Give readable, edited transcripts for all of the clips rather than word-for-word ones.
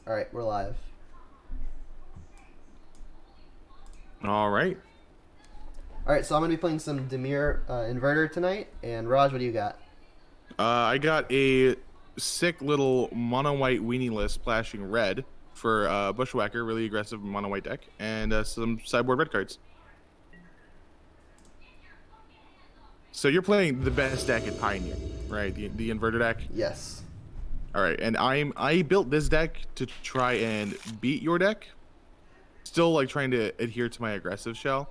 Alright, we're live. All right. Alright, so I'm going to be playing some Demir Inverter tonight. And Raj, what do you got? I got a sick little mono white weenie list splashing red for Bushwhacker, really aggressive mono white deck, and some sideboard red cards. So you're playing the best deck in Pioneer, right? The inverter deck. Yes. All right, and I built this deck to try and beat your deck. Still like trying to adhere to my aggressive shell.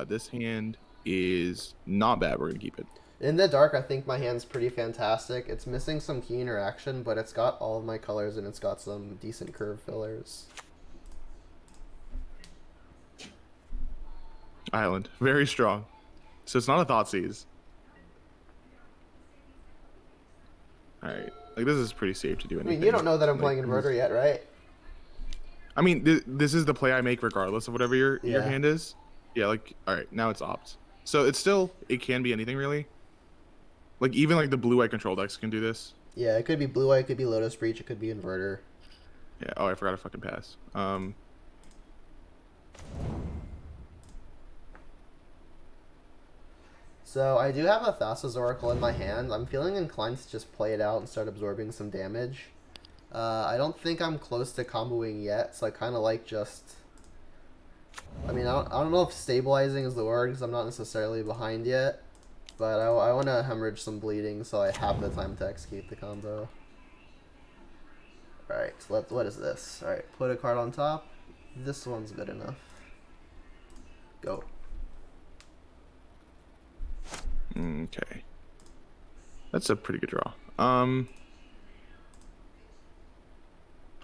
This hand is not bad. We're gonna keep it. In the dark, I think my hand's pretty fantastic. It's missing some key interaction, but it's got all of my colors and it's got some decent curve fillers. Island, very strong. So it's not a Thoughtseize. All right, like this is pretty safe to do I anything. mean, you don't know that I'm like, playing Inverter yet, right? I mean, this is the play I make regardless of whatever your hand is. Yeah, like all right, now it's opt. So it's still it can be anything really. Like even like the blue-white control decks can do this. Yeah, it could be Blue Eye, it could be Lotus Breach, it could be Inverter. Yeah. Oh, I forgot to fucking pass. So I do have a Thassa's Oracle in my hand. I'm feeling inclined to just play it out and start absorbing some damage. I don't think I'm close to comboing yet, so I kind of like just... I mean, I don't know if stabilizing is the word, because I'm not necessarily behind yet. But I want to hemorrhage some bleeding, so I have the time to execute the combo. Alright, so what is this? Alright, put a card on top. This one's good enough. Go. Okay. That's a pretty good draw.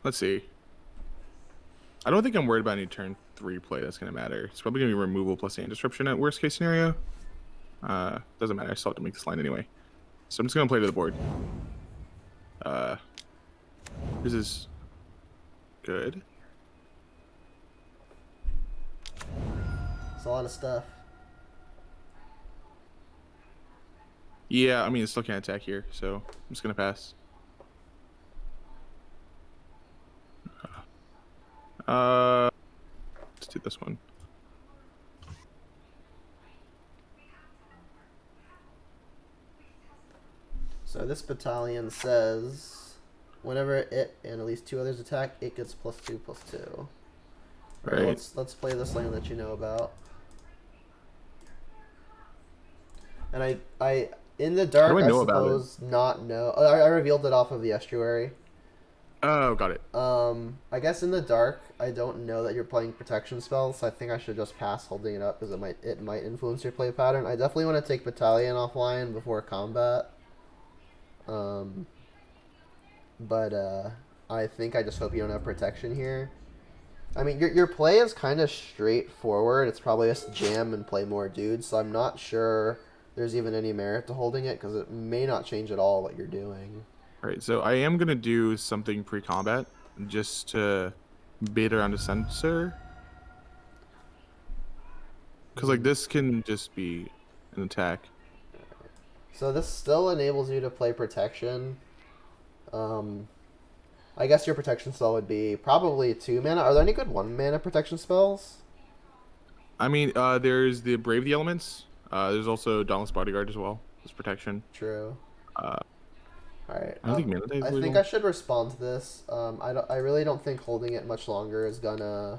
Let's see. I don't think I'm worried about any turn 3 play that's going to matter. It's probably going to be removal plus hand disruption at worst case scenario. Doesn't matter. I still have to make this line anyway. So I'm just going to play to the board. This is good. It's a lot of stuff. Yeah, I mean, it still can't attack here, so I'm just going to pass. Let's do this one. So this battalion says, whenever it and at least 2 others attack, it gets +2/+2. Right. Let's play this lane that you know about. And I in the dark, I suppose not know. I revealed it off of the estuary. Oh, got it. I guess in the dark, I don't know that you're playing protection spells, so I think I should just pass holding it up because it might influence your play pattern. I definitely want to take battalion offline before combat. But I think I just hope you don't have protection here. I mean, your play is kind of straightforward. It's probably just jam and play more dudes, so I'm not sure there's even any merit to holding it because it may not change at all what you're doing. All right, so I am going to do something pre-combat just to bait around a sensor. Because like this can just be an attack. So this still enables you to play protection. I guess your protection spell would be probably 2 mana. Are there any good 1 mana protection spells? I mean, there's the Brave the Elements. There's also Dauntless Bodyguard as well. It's protection. True. Alright. I think Mana Day is think I should respond to this. I really don't think holding it much longer is gonna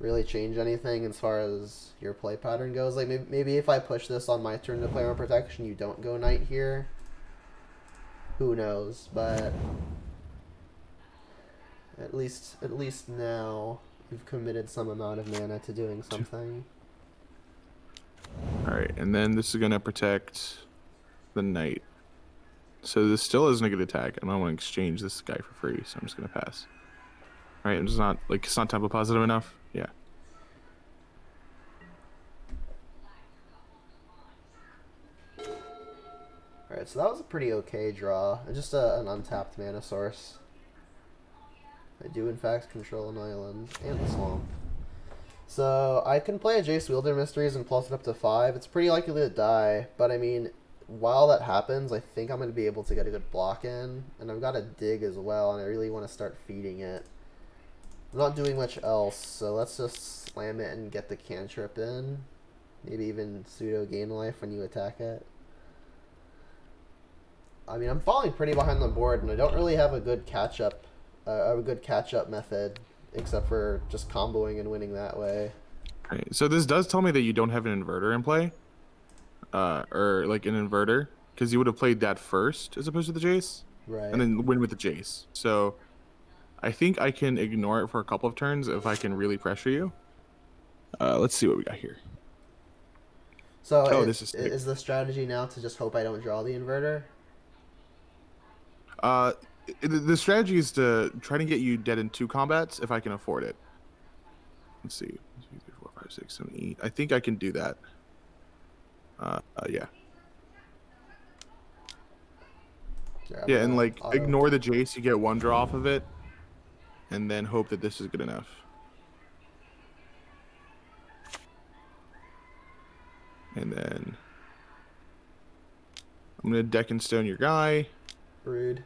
really change anything as far as your play pattern goes. Like maybe if I push this on my turn to play on protection, you don't go knight here. Who knows? But at least now you've committed some amount of mana to doing something. All right, and then this is gonna protect the knight. So this still isn't a good attack. I don't want to exchange this guy for free, so I'm just gonna pass. All right, I'm just not like it's not tempo positive enough. Yeah. Alright, so that was a pretty okay draw. Just an untapped mana source. I do in fact control an island and the swamp. So I can play a Jace Wielder Mysteries and plus it up to 5. It's pretty likely to die, but I mean, while that happens, I think I'm going to be able to get a good block in. And I've got a dig as well, and I really want to start feeding it. I'm not doing much else, so let's just slam it and get the cantrip in. Maybe even pseudo gain life when you attack it. I mean, I'm falling pretty behind the board, and I don't really have a good catch-up method, except for just comboing and winning that way. Right. So this does tell me that you don't have an inverter in play, or like an inverter, because you would have played that first as opposed to the Jace, Right. and then win with the Jace. So I think I can ignore it for a couple of turns if I can really pressure you. Let's see what we got here. So This is the strategy now to just hope I don't draw the inverter? The strategy is to try to get you dead in 2 combats if I can afford it. Let's see. 1, 2, 3, 4, 5, 6, 7, 8. I think I can do that. Yeah. Yeah, and like ignore the Jace, you get 1 draw off of it, and then hope that this is good enough. And then I'm gonna deck and stone your guy. Rude.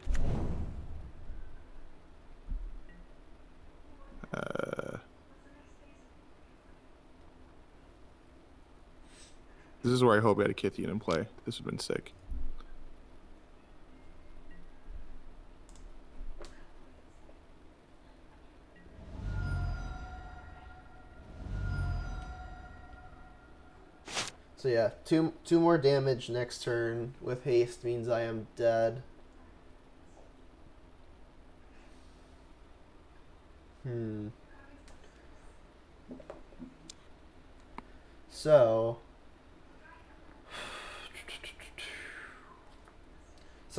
This is where I hope I had a Kithian in play. This would have been sick. So yeah, two more damage next turn with haste means I am dead. So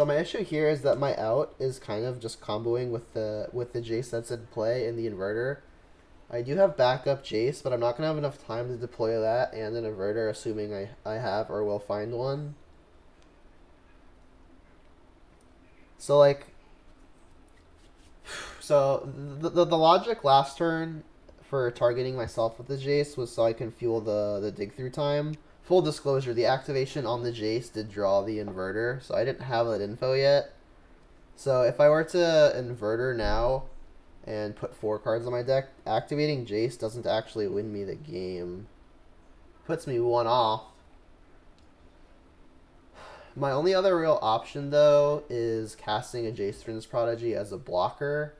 my issue here is that my out is kind of just comboing with the Jace that's in play in the inverter. I do have backup Jace, but I'm not going to have enough time to deploy that and an inverter, assuming I have or will find one. So, like... So, the logic last turn for targeting myself with the Jace was so I can fuel the dig through time. Full disclosure, the activation on the Jace did draw the inverter, so I didn't have that info yet. So, if I were to inverter now and put 4 cards on my deck, activating Jace doesn't actually win me the game. Puts me 1 off. My only other real option, though, is casting a Jace Prodigy as a blocker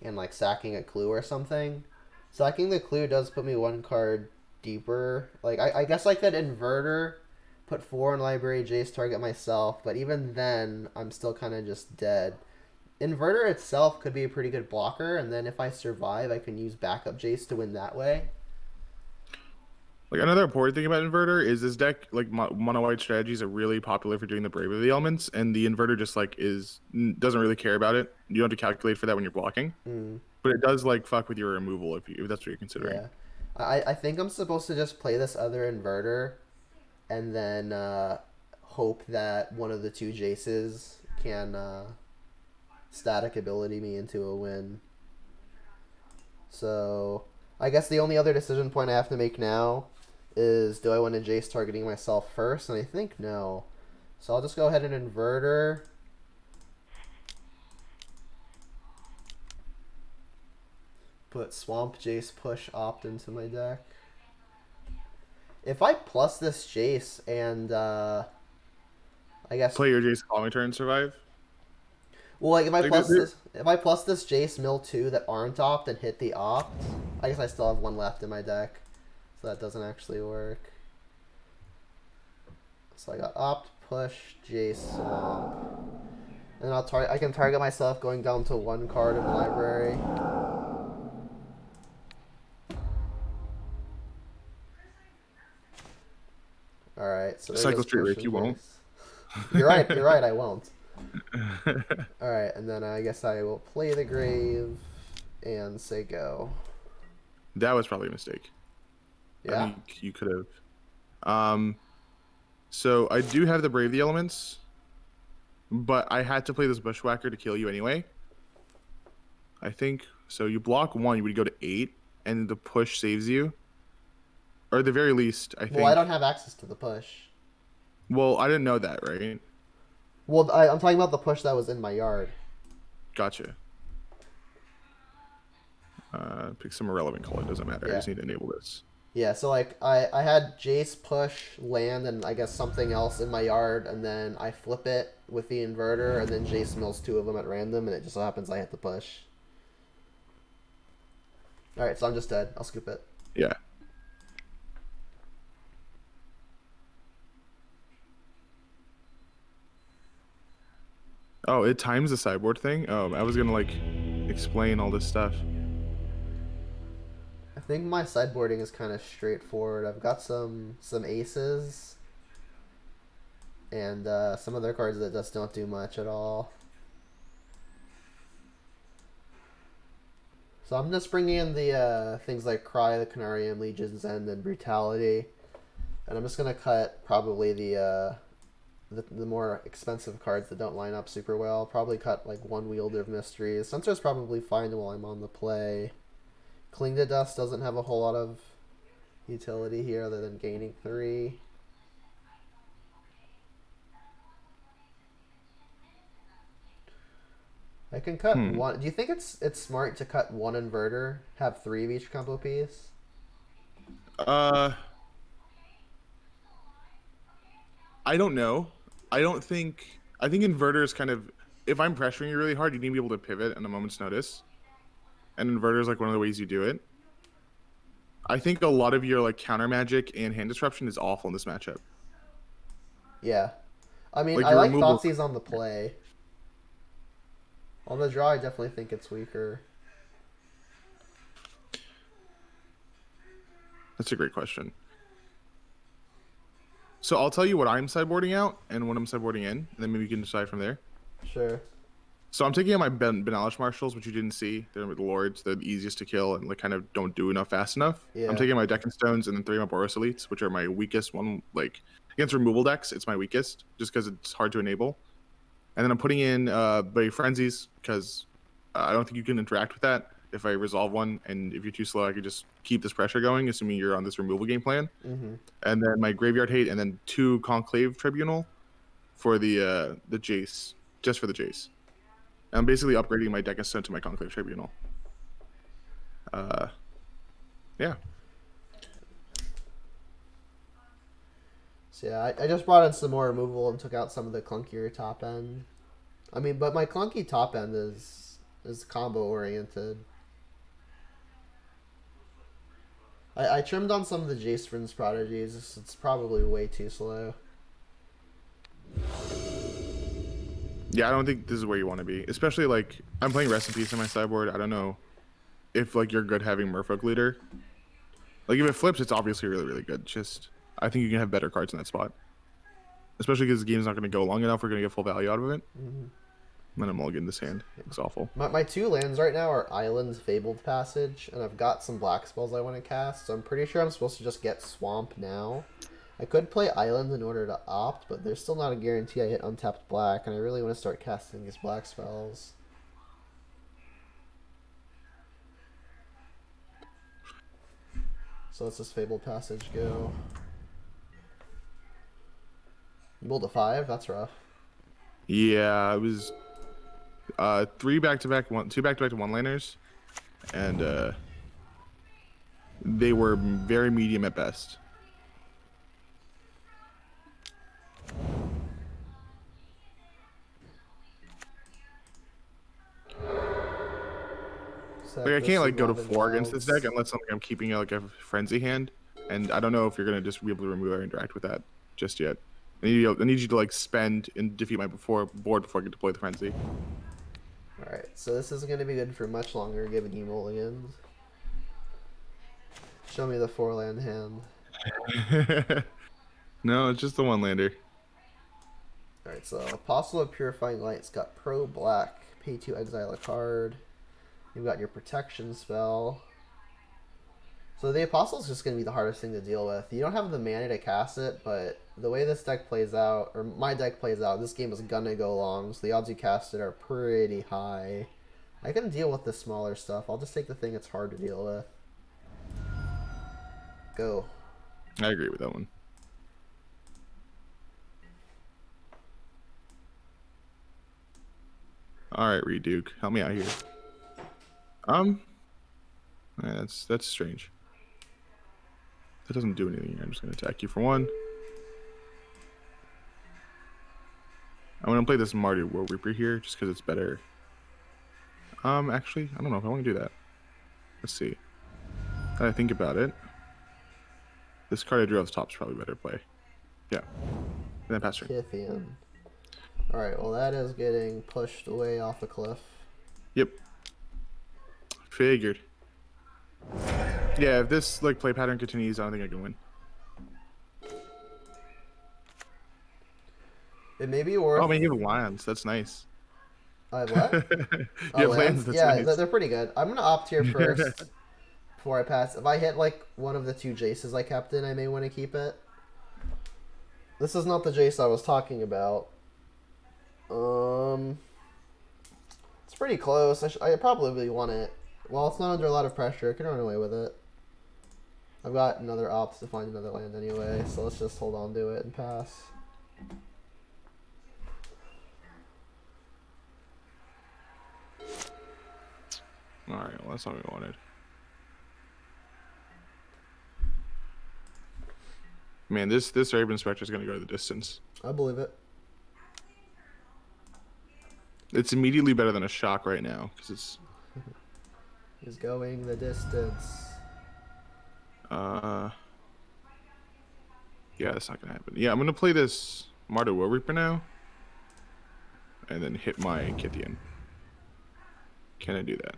and, like, sacking a clue or something. Sacking the clue does put me 1 card deeper. Like, I guess I could inverter, put 4 in library, Jace, target myself, but even then, I'm still kind of just dead. Inverter itself could be a pretty good blocker, and then if I survive, I can use backup Jace to win that way. Like, another important thing about Inverter is this deck, like, mono white strategies are really popular for doing the Brave of the Elements, and the Inverter just, like, doesn't really care about it. You don't have to calculate for that when you're blocking. But it does, like, fuck with your removal if that's what you're considering. Yeah. I think I'm supposed to just play this other Inverter and then hope that one of the 2 Jaces can static ability me into a win. So I guess the only other decision point I have to make now is, do I want to Jace targeting myself first? And I think no. So I'll just go ahead and Inverter. Put Swamp Jace Push Opt into my deck. If I plus this Jace and I guess play your Jace following turn, survive. Well, like if I plus this Jace mill 2 that aren't opt and hit the opt, I guess I still have 1 left in my deck, so that doesn't actually work. So I got opt, push, Jace, swamp, and I can target myself going down to 1 card in the library. All right, so Cycle Street Rick, you won't. You're right. You're right. I won't. All right, and then I guess I will play the grave and say go. That was probably a mistake. Yeah. I mean, you could have. So I do have the Brave the Elements, but I had to play this Bushwhacker to kill you anyway. I think so. You block 1, you would go to 8, and the push saves you. Or at the very least, I think. Well, I don't have access to the push. Well, I didn't know that, right? Well, I'm talking about the push that was in my yard. Gotcha. Pick some irrelevant color. Doesn't matter. I Yeah. just need to enable this. Yeah, so like I had Jace push land and I guess something else in my yard, and then I flip it with the inverter, and then Jace mills two of them at random, and it just so happens I hit the push. All right, so I'm just dead. I'll scoop it. Yeah. Oh, it times the sideboard thing. Oh, I was gonna like explain all this stuff. I think my sideboarding is kind of straightforward. I've got some aces and some other cards that just don't do much at all. So I'm just bringing in the things like Cry, the Canarium, Legion's End, and Brutality. And I'm just going to cut probably the more expensive cards that don't line up super well. Probably cut like one Wielder of Mysteries. Censor's probably fine while I'm on the play. Cling to Dust doesn't have a whole lot of utility here other than gaining 3. I can cut one. Do you think it's smart to cut one inverter, have 3 of each combo piece? I don't know. I don't think. I think inverter is kind of. If I'm pressuring you really hard, you need to be able to pivot on a moment's notice. And inverter is like one of the ways you do it. I think a lot of your like counter magic and hand disruption is awful in this matchup. Yeah. I mean, Like I your like removal. Thoughtseize on the play. On the draw, I definitely think it's weaker. That's a great question. So I'll tell you what I'm sideboarding out and what I'm sideboarding in, and then maybe you can decide from there. Sure. So I'm taking out my Benalish Marshals, which you didn't see. They're the Lords. They're the easiest to kill and like kind of don't do enough fast enough. Yeah. I'm taking my Deccan Stones and then 3 of my Boros Elites, which are my weakest one. Like against removal decks, it's my weakest just because it's hard to enable. And then I'm putting in Bay Frenzies because I don't think you can interact with that if I resolve one. And if you're too slow, I could just keep this pressure going, assuming you're on this removal game plan. Mm-hmm. And then my Graveyard Hate, and then 2 Conclave Tribunal for the Jace, just for the Jace. I'm basically upgrading my Deccan Stone to my Conclave Tribunal. Yeah. So yeah, I just brought in some more removal and took out some of the clunkier top end. I mean, but my clunky top end is combo oriented. I trimmed on some of the Jace Vryn's Prodigies. It's probably way too slow. Yeah, I don't think this is where you want to be. Especially, like, I'm playing Rest in Peace on my sideboard. I don't know if, like, you're good having Merfolk Leader. Like, if it flips, it's obviously really, really good. Just, I think you can have better cards in that spot. Especially because the game's not going to go long enough. We're going to get full value out of it. Mm-hmm. And then I'm mulligan this hand. It's awful. My 2 lands right now are Island's Fabled Passage, and I've got some black spells I want to cast, so I'm pretty sure I'm supposed to just get Swamp now. I could play Island in order to opt, but there's still not a guarantee I hit untapped black, and I really want to start casting these black spells. So let's just Fabled Passage go. You rolled a 5? That's rough. Yeah, it was 3 back-to-back, 2 back-to-back to one-laners, and they were very medium at best. Like I can't like go to 4 against this deck unless I'm keeping like a frenzy hand, and I don't know if you're gonna just be able to remove or interact with that just yet. I need you to like spend and defeat my board before I can deploy the frenzy. Alright, so this isn't going to be good for much longer, given you mulligans. Show me the 4-land hand. No, it's just the one lander. Alright, so Apostle of Purifying Light's got Pro Black, pay 2, exile a card. You've got your protection spell. So the Apostle's just going to be the hardest thing to deal with. You don't have the mana to cast it, but the way this deck plays out, or my deck plays out, this game is going to go long, so the odds you cast it are pretty high. I can deal with the smaller stuff. I'll just take the thing it's hard to deal with. Go. I agree with that one. All right, Reduke, help me out here. Yeah, that's strange. That doesn't do anything here. I'm just gonna attack you for 1. I'm gonna play this Marty War Reaper here just because it's better. Actually, I don't know if I want to do that. Let's see. Now that I think about it, this card I drew off the top is probably better play. Yeah. And then pass turn. Kithian. Alright, well that is getting pushed away off the cliff. Yep. Figured. Yeah, if this like play pattern continues, I don't think I can win. It may be worth. Oh man, you have lands. That's nice. I have what? You have lands. That's yeah, nice. they're pretty good. I'm gonna opt here first before I pass. If I hit like one of the 2 Jaces I kept in, I may want to keep it. This is not the Jace I was talking about. It's pretty close. I probably want it. Well, it's not under a lot of pressure. I can run away with it. I've got another opt to find another land anyway, so let's just hold on to it and pass. Alright, well that's not what we wanted. Man, this Raven Spectre is gonna go to the distance. I believe it. It's immediately better than a shock right now because it's. He's going the distance. Yeah, that's not gonna happen. Yeah, I'm gonna play this Marty War Reaper now, and then hit my Kithian. Can I do that?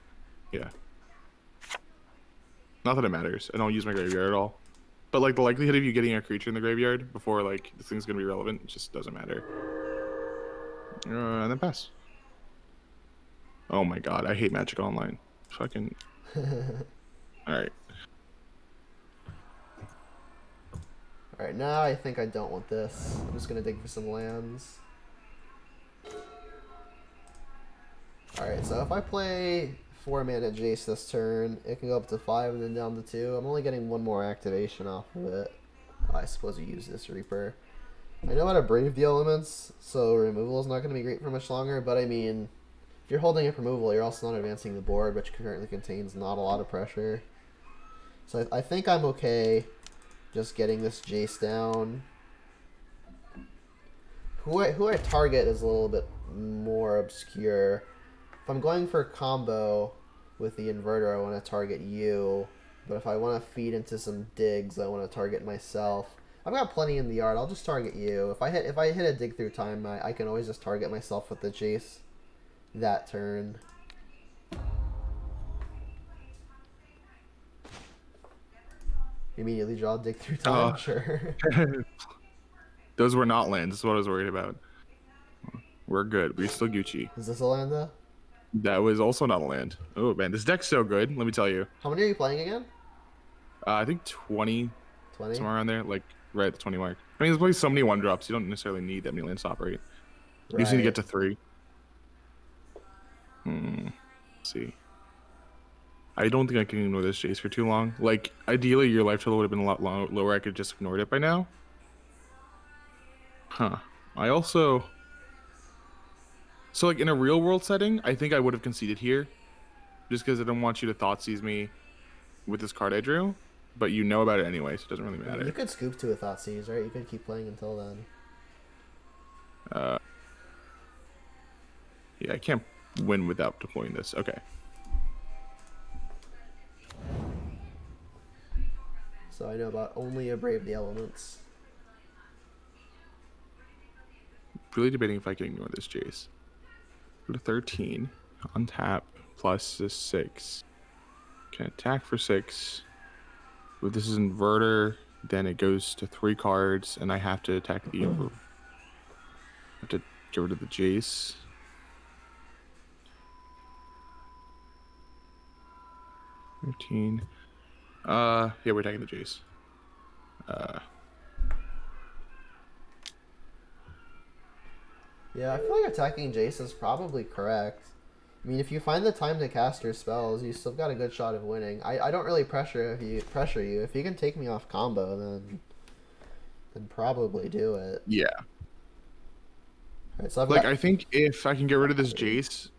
Yeah. Not that it matters. I don't use my graveyard at all. But like the likelihood of you getting a creature in the graveyard before like this thing's gonna be relevant, it just doesn't matter. And then pass. Oh my god, I hate Magic Online. Fucking. Alright. Alright, now I think I don't want this. I'm just gonna dig for some lands. Alright, so if I play 4 mana Jace this turn, it can go up to 5 and then down to 2. I'm only getting 1 more activation off of it. I suppose you use this Reaper. I know how to Brave the Elements, so removal is not going to be great for much longer, but I mean, if you're holding up removal, you're also not advancing the board, which currently contains not a lot of pressure. So I think I'm okay just getting this Jace down. Who I target is a little bit more obscure. If I'm going for a combo with the Inverter, I want to target you. But if I want to feed into some digs, I want to target myself. I've got plenty in the yard. I'll just target you. If I hit a dig through time, I can always just target myself with the Jace that turn. Immediately draw dig through time. Sure. Those were not lands. That's what I was worried about. We're good. We're still Gucci. Is this a land though? That was also not a land. Oh man, this deck's so good. Let me tell you. How many are you playing again? I think 20. 20? Somewhere around there, like right at the 20 mark. I mean, there's probably so many 1-drops. You don't necessarily need that many lands to operate. You just need to get to 3. Let's see. I don't think I can ignore this Jace for too long. Like, ideally, your life total would have been a lot lower. I could just ignored it by now. Huh. I also... So, like, in a real-world setting, I think I would have conceded here. Just because I don't want you to Thoughtseize me with this card I drew. But you know about it anyway, so it doesn't really matter. You could scoop to a Thoughtseize, right? You could keep playing until then. Yeah, I can't win without deploying this. Okay. So I know about only a Brave the Elements. Really debating if I can ignore this Jace. Go to 13. Untap. Plus this 6. Can attack for 6. If this is Inverter, then it goes to 3 cards, and I have to attack the Inverter. I have to get rid of the Jace. $13. Yeah, we're attacking the Jace. Yeah, I feel like attacking Jace is probably correct. I mean, if you find the time to cast your spells, you still got a good shot of winning. I don't really pressure you. If you can take me off combo, then probably do it. Yeah. Right, so I think if I can get rid of this Jace,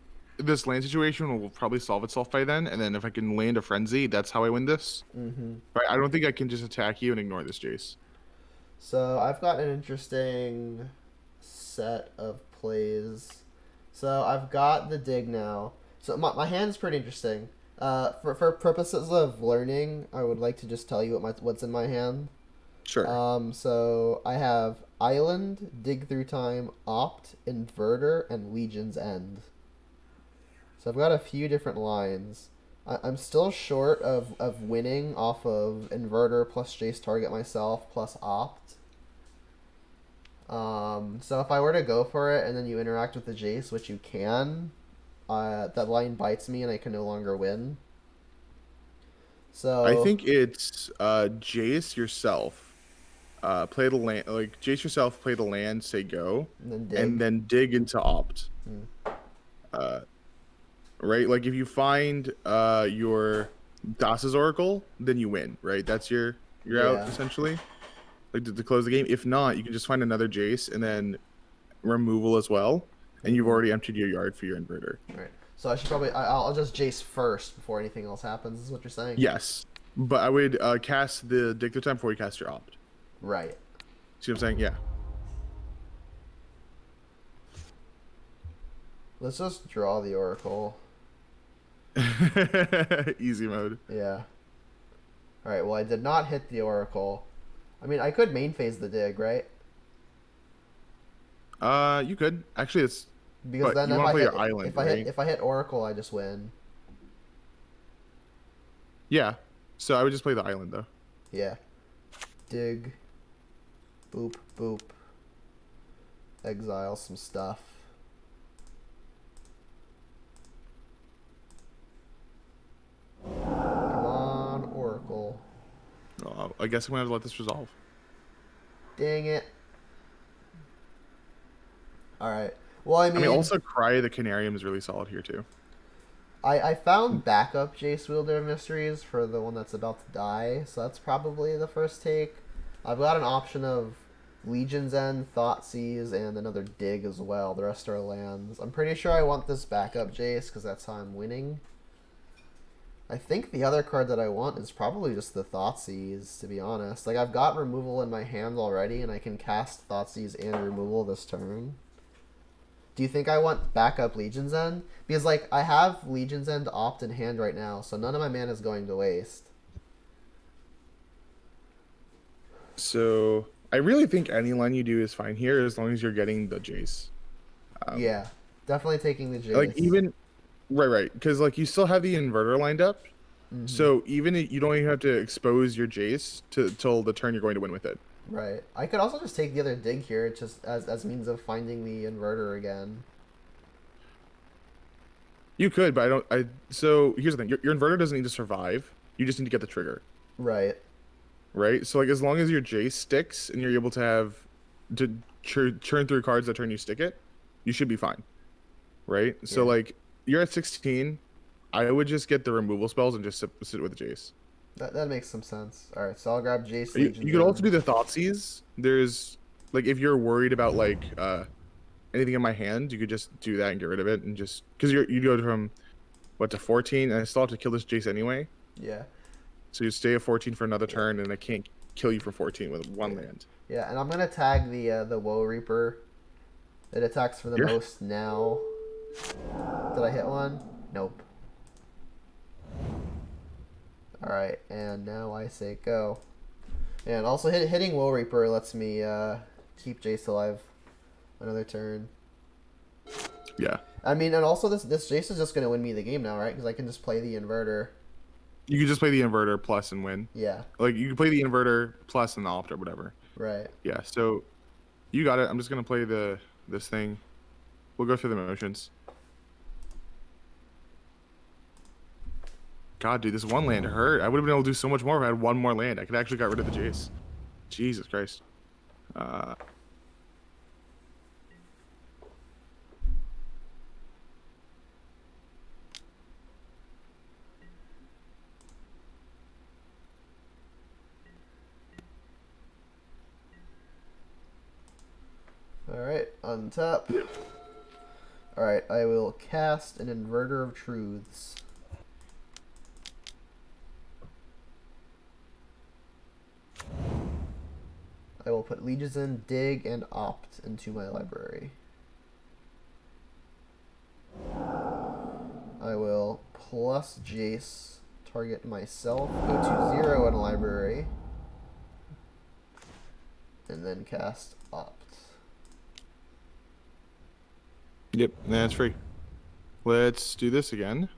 this land situation will probably solve itself by then, and then if I can land a frenzy, that's how I win this. Mm-hmm. Right? I don't think I can just attack you and ignore this Jace. So I've got an interesting set of plays. So I've got the dig now. So my hand's pretty interesting. For purposes of learning, I would like to just tell you what's in my hand. Sure. So I have Island, Dig Through Time, Opt, Inverter, and Legion's End. So I've got a few different lines. I'm still short of winning off of Inverter plus Jace target myself plus Opt. So if I were to go for it and then you interact with the Jace, which you can, that line bites me and I can no longer win. So I think it's Jace yourself. Play the land, like Jace yourself. Play the land. Say go, and then dig into Opt. Right, like if you find your Das's Oracle, then you win. Right, that's you're out essentially. Like to close the game. If not, you can just find another Jace and then removal as well, and you've already emptied your yard for your Inverter. Right. So I should probably I'll just Jace first before anything else happens. Is what you're saying? Yes, but I would cast the Dig Through Time before you cast your Opt. Right. See what I'm saying? Yeah. Let's just draw the Oracle. Easy mode. Yeah. Alright, well I did not hit the Oracle. I mean, I could main phase the dig, right? You could. Actually, it's... Because then you if want to play hit, your island, right? if I hit Oracle, I just win. Yeah. So I would just play the island, though. Yeah. Dig. Boop, boop. Exile some stuff. Come on, Oracle. Oh, I guess I'm going to let this resolve. Dang it. Alright. Well, I mean... also Cry the Canarium is really solid here, too. I found backup Jace Wielder of Mysteries for the one that's about to die, so that's probably the first take. I've got an option of Legion's End, Thoughtseize, and another Dig as well. The rest are lands. I'm pretty sure I want this backup Jace, because that's how I'm winning. I think the other card that I want is probably just the Thoughtseize, to be honest. Like, I've got removal in my hand already, and I can cast Thoughtseize and removal this turn. Do you think I want backup Legion's End? Because, like, I have Legion's End Opt in hand right now, so none of my mana is going to waste. So, I really think any line you do is fine here, as long as you're getting the Jace. Yeah, definitely taking the Jace. Like, even... Right. Because, like, you still have the Inverter lined up. Mm-hmm. So, even you don't even have to expose your Jace till the turn you're going to win with it. Right. I could also just take the other dig here, just as means of finding the Inverter again. You could, but so here's the thing: your Inverter doesn't need to survive. You just need to get the trigger. Right. Right. So like, as long as your Jace sticks and you're able to have to churn through cards that turn you stick it, you should be fine. Right. Yeah. So like, you're at 16. I would just get the removal spells and just sit with the Jace. That makes some sense. All right, so I'll grab Jace. You could also do the Thoughtseize. There's like, if you're worried about like anything in my hand, you could just do that and get rid of it, and just because you go from what to 14, and I still have to kill this Jace anyway. Yeah. So you stay at 14 for another turn, and I can't kill you for 14 with one land. Yeah, and I'm gonna tag the Woe Reaper. It attacks for the most now. Did I hit one? Nope. Alright, and now I say go. And also hitting Woe Reaper lets me keep Jace alive another turn. Yeah. I mean, and also this Jace is just going to win me the game now, right? Because I can just play the Inverter. You can just play the Inverter plus and win. Yeah. Like, you can play the Inverter plus an Opt or whatever. Right. Yeah, so you got it. I'm just going to play this thing. We'll go through the motions. God, dude, this one land hurt. I would have been able to do so much more if I had one more land. I could actually got rid of the Jace. Jesus Christ. Alright, untap. Alright, I will cast an Inverter of Truths. I will put Legion, Dig, and Opt into my library. I will plus Jace, target myself, go to 0 in a library, and then cast Opt. Yep, that's free. Let's do this again.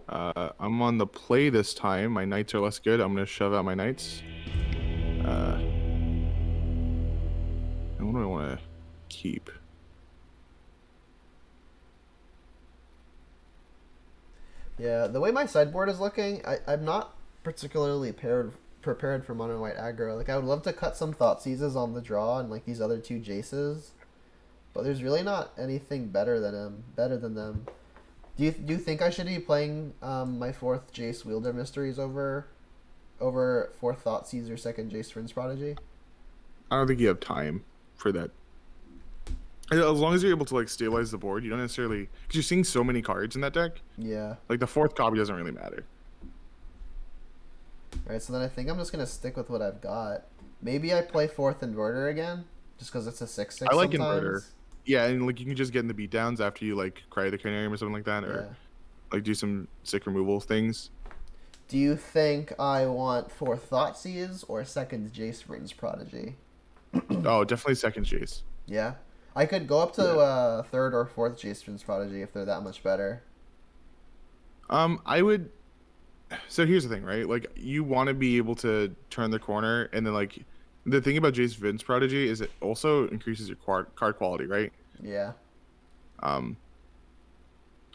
I'm on the play this time. My knights are less good. I'm going to shove out my knights. And what do I want to keep? Yeah, the way my sideboard is looking, I'm not particularly prepared for mono white aggro. Like, I would love to cut some Thought Seizes on the draw and like these other two Jaces, but there's really not anything better than them. Do you think I should be playing my 4th Jace Wielder Mysteries over 4th Thought Seizer, 2nd Jace Prince Prodigy? I don't think you have time for that. As long as you're able to like stabilize the board, you don't necessarily, because you're seeing so many cards in that deck. Yeah. Like the 4th copy doesn't really matter. Alright, so then I think I'm just gonna stick with what I've got. Maybe I play 4th Inverter again, just because it's a 6/6. I like sometimes. Inverter. Yeah, and like you can just get in the beatdowns after you like cry the Canarium or something like that, or like do some sick removal things. Do you think I want 4th Thoughtseize or 2nd Jace Prince Prodigy? Oh, definitely 2nd Jace. Yeah. I could go up to 3rd or 4th Jace Prince Prodigy if they're that much better. I would. So here's the thing, right? Like you want to be able to turn the corner, and then like the thing about Jace Vince Prodigy is it also increases your card quality, right? Yeah. I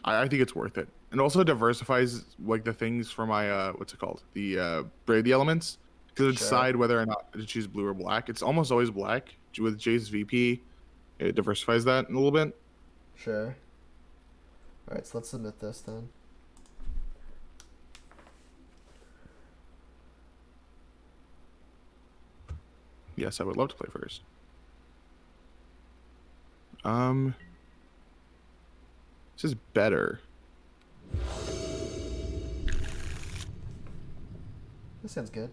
think it's worth it, and also diversifies like the things for my what's it called, the Brave the Elements, because decide whether or not to choose blue or black. It's almost always black with Jace VP. It diversifies that a little bit. Sure. All right, so let's submit this then. Yes, I would love to play first. This is better. This sounds good.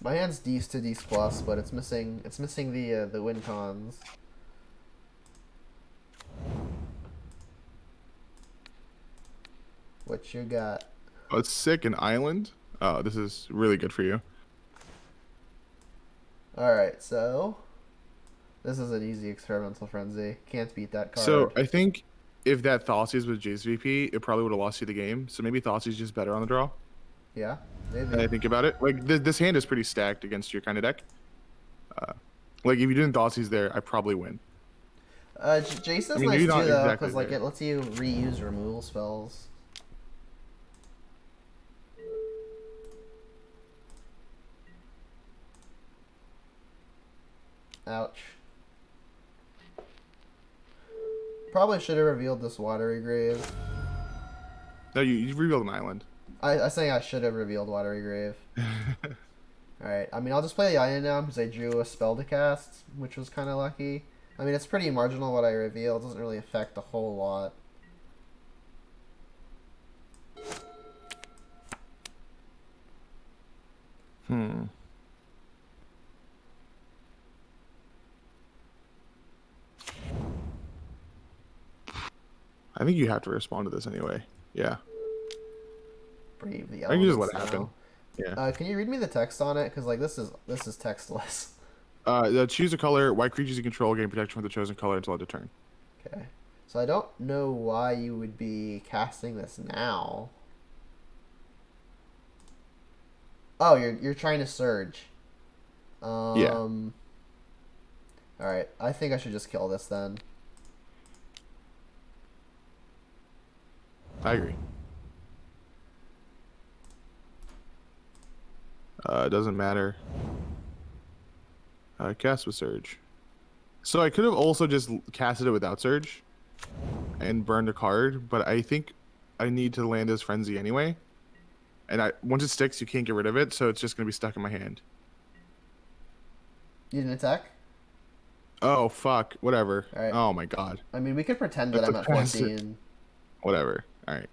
My hand's D's to D's plus, but it's missing the win cons. What you got? Oh, it's sick, an island. Oh, this is really good for you. Alright, so this is an easy experimental frenzy. Can't beat that card. So I think if that Thoughtseize was Jace VP, it probably would have lost you the game. So maybe Thoughtseize is just better on the draw. Yeah, maybe. And I think about it, like this hand is pretty stacked against your kind of deck. Like if you didn't Thoughtseize there, I probably win. Jace is nice too though, because like it lets you reuse removal spells. Ouch. Probably should have revealed this Watery Grave. No, you revealed an island. I think I should have revealed Watery Grave. Alright, I mean, I'll just play the island now because I drew a spell to cast, which was kind of lucky. I mean, it's pretty marginal what I reveal. It doesn't really affect a whole lot. I think you have to respond to this anyway. Yeah. Brave the I can just let it Elements happen. now. Yeah. Can you read me the text on it? Because like this is textless. Choose a color. White creatures you control gain protection from the chosen color until end of turn. Okay. So I don't know why you would be casting this now. Oh, you're trying to surge. Yeah. Alright, I think I should just kill this then. I agree. It doesn't matter. Cast with Surge. So I could have also just casted it without Surge and burned a card, but I think I need to land this Frenzy anyway. And once it sticks, you can't get rid of it, so it's just going to be stuck in my hand. You didn't attack? Oh fuck. Whatever. All right. Oh my god. I mean, we could pretend that That's I'm a at pass. 14. Whatever. All right.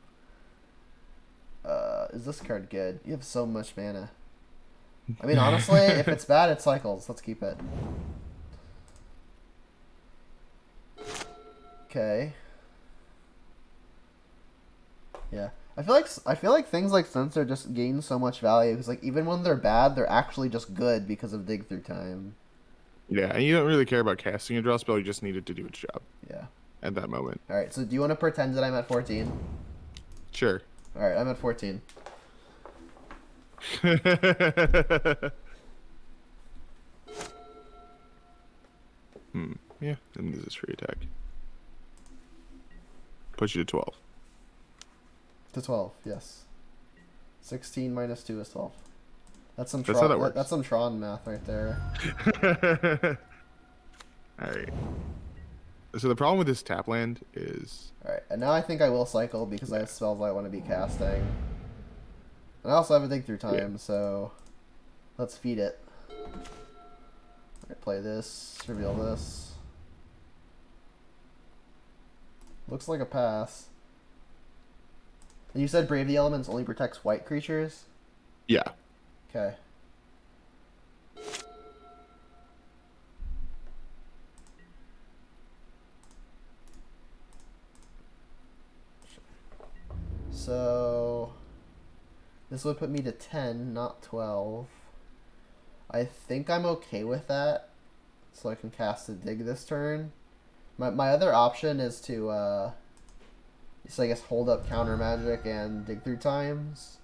Is this card good? You have so much mana. I mean, honestly, if it's bad, it cycles. Let's keep it. Okay. Yeah. I feel like things like Sensor just gain so much value because like even when they're bad, they're actually just good because of Dig Through Time. Yeah, and you don't really care about casting a draw spell. You just need it to do its job. Yeah. At that moment. All right. So do you want to pretend that I'm at 14? Sure. All right. I'm at 14. Yeah, and this is free attack. Push you to 12. To 12. Yes. 16 minus 2 is 12. That's some That's how that Tron. works. That's some Tron math right there. All right. So the problem with this tap land is All right. And now I think I will cycle because I have spells I want to be casting. And I also have a Dig Through Time, so let's feed it. Alright, play this, reveal this. Looks like a pass. And you said Brave the Elements only protects white creatures? yeah. Okay. So this would put me to 10, not 12. I think I'm okay with that. So I can cast a dig this turn. My other option is to so I guess hold up counter magic and dig through times.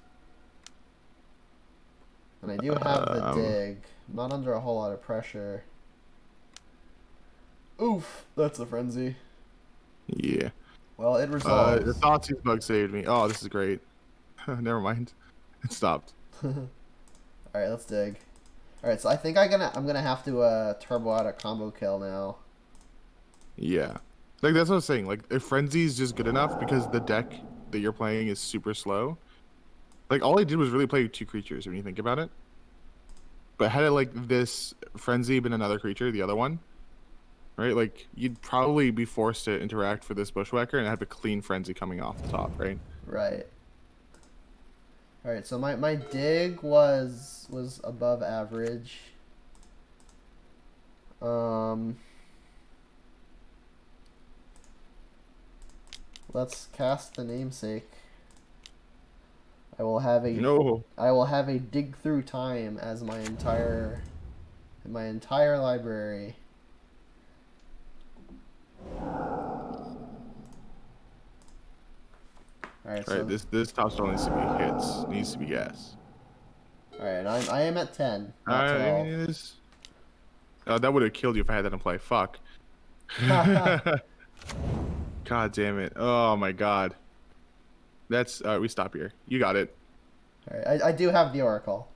And I do have the dig. I'm not under a whole lot of pressure. Oof, that's a frenzy. Yeah. Well, it resolves. The Thoughtseize bug saved me. Oh, this is great. Never mind. It stopped. Alright, let's dig. Alright, so I think I'm gonna have to turbo out a combo kill now. Yeah. Like, that's what I was saying. Like, if Frenzy is just good enough because the deck that you're playing is super slow. Like, all I did was really play 2 creatures when you think about it. But had it, like, this Frenzy been another creature, the other one, right? Like, you'd probably be forced to interact for this Bushwhacker and have a clean Frenzy coming off the top, right? Right. Alright, so my dig was above average. Let's cast the namesake. I will have a dig through time as my entire library. Alright, so this top stone needs to be hits. Needs to be gas. alright, I am at 10. Not 12. That would have killed you if I had that in play. Fuck. God damn it. Oh my god. That's we stop here. You got it. Alright, I do have the Oracle.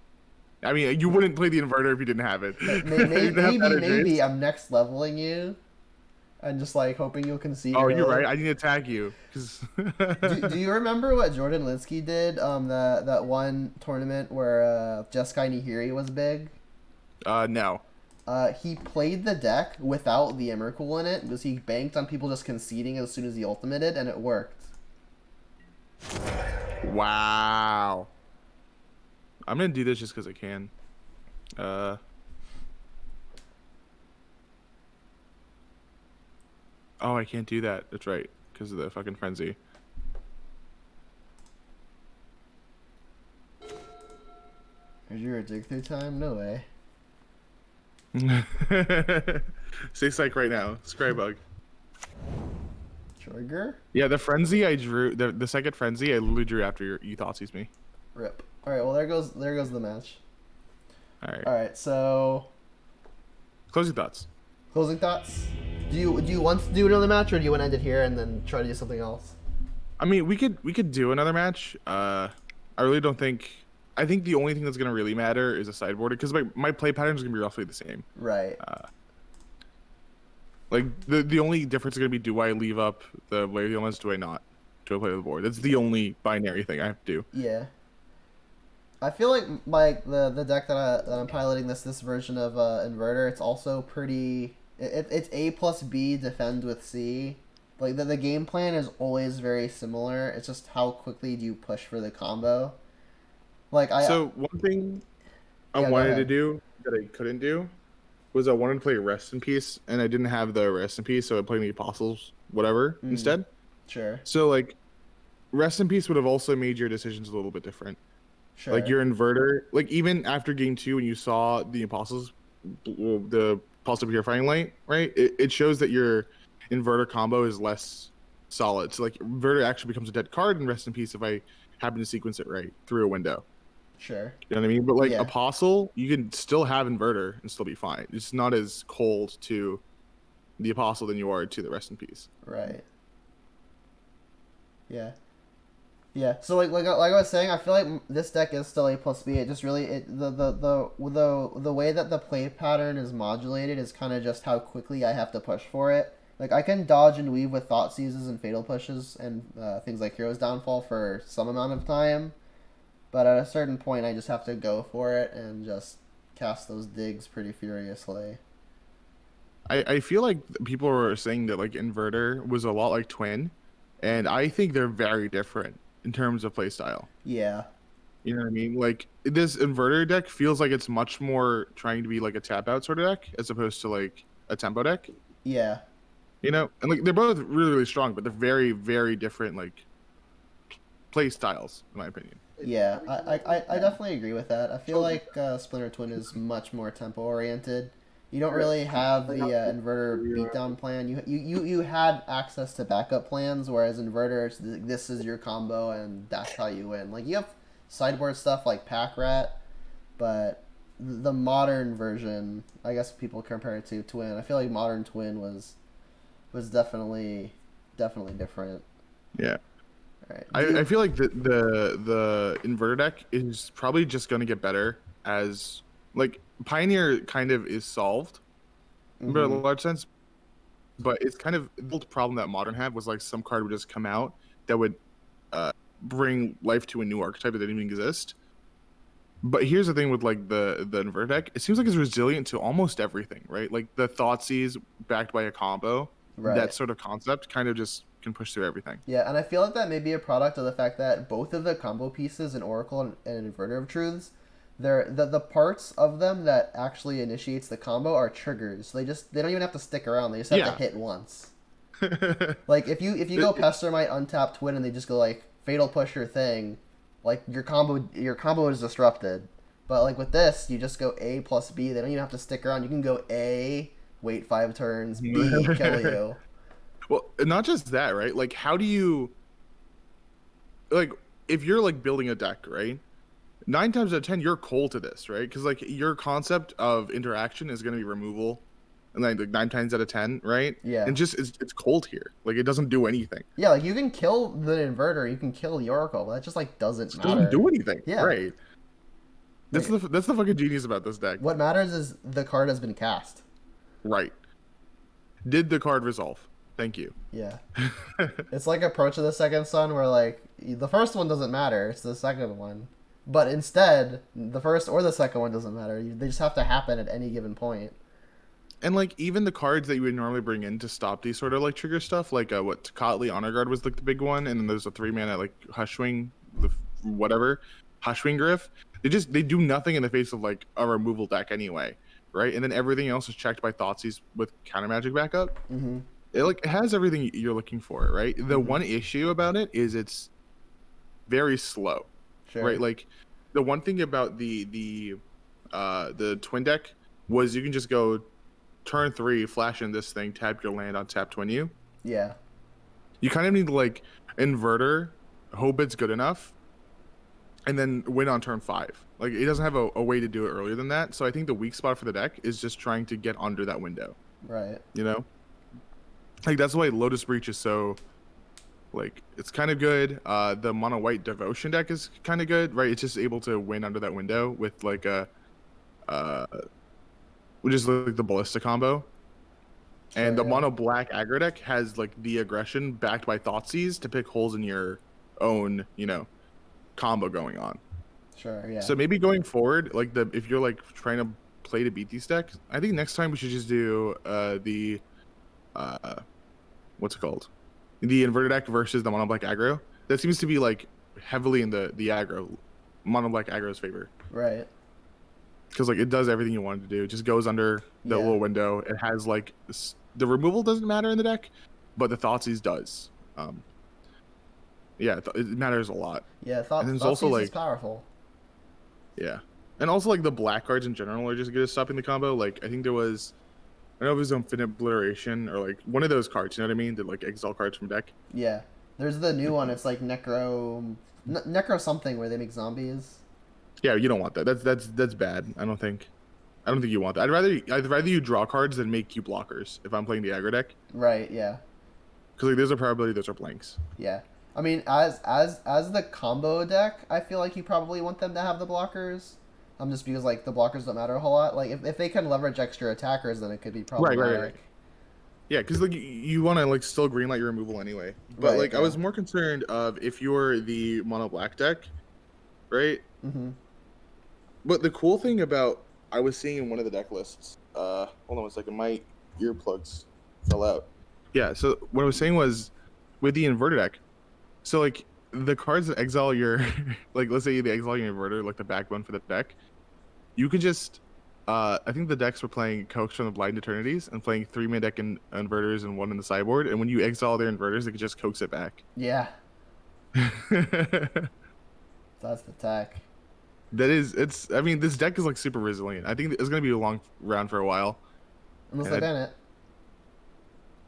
I mean, you wouldn't play the Inverter if you didn't have it. Maybe I'm next leveling you. And just like hoping you'll concede. Oh, you're right. I need to attack you. Cause do you remember what Jordan Linsky did? That one tournament where Jeskai Nihiri was big. No. He played the deck without the Emrakul in it because he banked on people just conceding as soon as he ultimated, and it worked. Wow. I'm gonna do this just because I can. Oh, I can't do that. That's right, because of the fucking frenzy. Is your dig through time? No way. Stay psych right now. Scrybug. Trigger? Yeah, the frenzy I drew, the second frenzy I literally drew after you Thoughtseize me. Rip. All right. Well, there goes the match. All right. All right. So. Closing thoughts. Closing thoughts. Do you want to do another match, or do you want to end it here and then try to do something else? I mean, we could do another match. I really don't think. I think the only thing that's gonna really matter is a sideboard, because my play pattern is gonna be roughly the same. Right. Like the only difference is gonna be, do I leave up the Blade of the Elements? Do I not? Do I play the board? That's the only binary thing I have to do. Yeah. I feel like the deck that I'm piloting this version of Inverter, it's also pretty. It's A plus B defend with C. Like the game plan is always very similar. It's just how quickly do you push for the combo. Like So one thing I yeah, go wanted to ahead. do that I couldn't do was I wanted to play Rest in Peace, and I didn't have the Rest in Peace, so I played the Apostles, whatever, Mm, instead. sure, So like Rest in Peace would have also made your decisions a little bit different. Like sure, your inverter, like even after game two, when you saw the Apostles, the Apostle Purifying Light, right? It shows that your inverter combo is less solid. So like inverter actually becomes a dead card in Rest in Peace if I happen to sequence it right through a window. sure. You know what I mean? But like Yeah, Apostle, you can still have inverter and still be fine. It's not as cold to the Apostle than you are to the Rest in Peace. right. Yeah. Yeah, so like I was saying, I feel like this deck is still A plus B. It just really the way that the play pattern is modulated is kind of just how quickly I have to push for it. Like I can dodge and weave with thought seizes and fatal pushes and things like hero's downfall for some amount of time, but at a certain point I just have to go for it and just cast those digs pretty furiously. I feel like people were saying that like Inverter was a lot like Twin, and I think they're very different in terms of playstyle. Yeah, You know what I mean? Like this Inverter deck feels like it's much more trying to be like a tap out sort of deck as opposed to like a tempo deck. yeah, You know, and like they're both really really strong, but they're very very different like play styles in my opinion. yeah. I definitely agree with that. I feel like Splinter Twin is much more tempo oriented. You don't really have the inverter beatdown plan. You had access to backup plans, whereas inverter, this is your combo and that's how you win. Like you have sideboard stuff like Pack Rat, but the modern version, I guess people compare it to Twin. I feel like modern Twin was definitely different. Yeah. All right. I feel like the inverter deck is probably just going to get better as like Pioneer kind of is solved in a Mm-hmm. large sense, but it's kind of the old problem that Modern had was like some card would just come out that would uh, bring life to a new archetype that didn't even exist. But here's the thing with like the inverter deck, it seems like it's resilient to almost everything, right? Like the Thoughtseize backed by a combo, that Right. sort of concept kind of just can push through everything. Yeah, and I feel like that may be a product of the fact that both of the combo pieces in Oracle and Inverter of Truths, the parts of them that actually initiates the combo are triggers. They don't even have to stick around. They just have to Yeah. hit once. Like if you go Pestermite, untap Twin, and they just go like Fatal Push your thing, like your combo is disrupted. But like with this, you just go A plus B. They don't even have to stick around. You can go A, wait 5 turns, B, kill you. Well, not just that, right? Like, how do you, like, if you're like building a deck, right? 9 times out of 10, you're cold to this, right? Because like your concept of interaction is going to be removal, and like 9 times out of 10, right? Yeah. And just it's cold here. Like it doesn't do anything. Yeah, like you can kill the inverter, you can kill the oracle, but that just like doesn't It doesn't matter. do anything, Yeah, right? like That's the fucking genius about this deck, what matters is the card has been cast. right? Did the card resolve? Thank you. Yeah, it's like Approach of the Second Sun, where like the first one doesn't matter, it's the second one. But instead, the first or the second one doesn't matter. They just have to happen at any given point. And like even the cards that you would normally bring in to stop these sort of like trigger stuff, like what Tocatli Honor Guard was like the big one, and then there's a 3 mana like Hushwing, the whatever Hushwing Griff. They do nothing in the face of like a removal deck anyway, right? And then everything else is checked by Thoughtseize with counter magic backup. Mm-hmm. It has everything you're looking for, right? The Mm-hmm. one issue about it is it's very slow, Sure. right? Like the one thing about the twin deck was you can just go turn 3, flash in this thing, tap your land on tap twin you. Yeah. You kind of need like inverter, hope it's good enough, and then win on turn 5. Like it doesn't have a way to do it earlier than that. So I think the weak spot for the deck is just trying to get under that window. Right. You know, like that's why Lotus Breach is so like it's kind of good. The mono white devotion deck is kind of good, right? It's just able to win under that window with like a uh which is like the ballista combo. Sure. And the Yeah. mono black aggro deck has like the aggression backed by Thoughtseize to pick holes in your own, combo going on. Sure, yeah. So maybe going forward, like if you're like trying to play to beat these decks, I think next time we should just do the what's it called? The inverted deck versus the mono black aggro. That seems to be like heavily in the aggro, mono black aggro's favor. Right. Because like it does everything you want it to do. It just goes under the little window. It has like the removal doesn't matter in the deck, but the Thoughtseize does. Yeah, it matters a lot. Yeah, and there's also like is powerful. Yeah, and also like the black cards in general are just good at stopping the combo. Like I think there was, I don't know if it was Infinite Obliteration or like one of those cards. You know what I mean? That like exile cards from deck. Yeah, there's the new one. It's like Necro something where they make zombies. Yeah, you don't want that. That's bad. I don't think you want that. I'd rather you draw cards than make you blockers if I'm playing the aggro deck. Right. Yeah. Because like there's a probability those are blanks. Yeah. I mean, as the combo deck, I feel like you probably want them to have the blockers. Just because like the blockers don't matter a whole lot. Like if they can leverage extra attackers, then it could be problematic. Right. Yeah, because like you want to like still greenlight your removal anyway. But like I was more concerned of if you're the mono black deck, right? Mm-hmm. But the cool thing about I was seeing in one of the deck lists. Hold on one second, my earplugs fell out. Yeah, so what I was saying was with the inverter deck. So like the cards that exile your like let's say they exile your inverter, like the backbone for the deck, you could just I think the decks were playing Coax from the Blind Eternities and playing 3-man deck in inverters and 1 in the sideboard, and when you exile their inverters, they could just coax it back. Yeah. That's the tech. I mean, this deck is like super resilient. I think it's gonna be a long round for a while. Unless they ban it.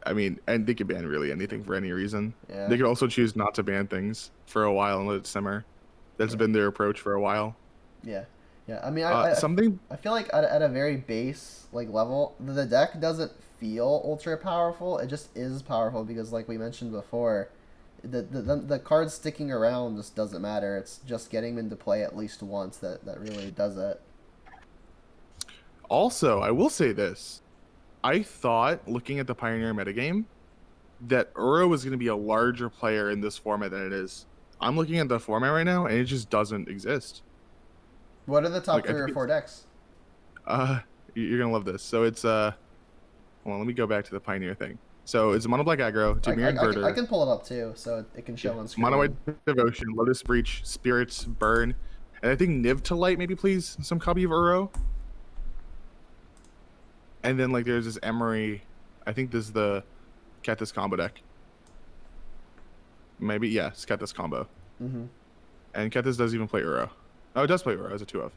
I mean, and they could ban really anything for any reason. Yeah. They could also choose not to ban things for a while and let it simmer. That's been their approach for a while. Yeah. Yeah. I mean, I feel like at a very base like level, the deck doesn't feel ultra powerful. It just is powerful because, like we mentioned before, the cards sticking around just doesn't matter. It's just getting them into play at least once that really does it. Also, I will say this. I thought, looking at the Pioneer metagame, that Uro was going to be a larger player in this format than it is. I'm looking at the format right now, and it just doesn't exist. What are the top 3 or 4 decks? You're going to love this. So it's, hold on, let me go back to the Pioneer thing. So it's Mono Black Aggro, Dimir Inverter. I can pull it up too, so it can show on screen. Mono White Devotion, Lotus Breach, Spirits, Burn, and I think Niv to Light, maybe please, some copy of Uro. And then like there's this Emery, I think this is the Kethis combo deck. Maybe, yeah, it's Kethis combo. Mm-hmm. And Kethis does even play Uro. Oh, it does play Uro as a 2 of.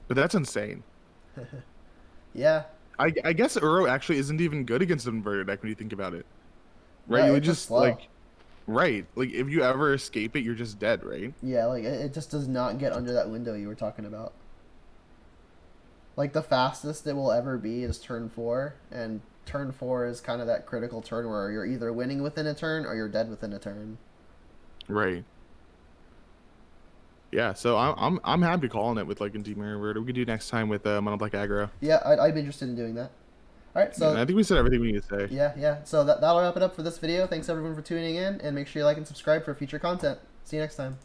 But that's insane. Yeah. I guess Uro actually isn't even good against an inverted deck when you think about it. Right? You would just like, right. Like if you ever escape it, you're just dead, right? Yeah, like it just does not get under that window you were talking about. Like the fastest it will ever be is turn 4, and turn 4 is kind of that critical turn where you're either winning within a turn or you're dead within a turn. Right. Yeah, so I'm happy calling it with like a Dimir Inverter. We could do next time with Mono Black Aggro. Yeah, I'd be interested in doing that. All right, so yeah, I think we said everything we need to say. Yeah. So that'll wrap it up for this video. Thanks everyone for tuning in, and make sure you like and subscribe for future content. See you next time.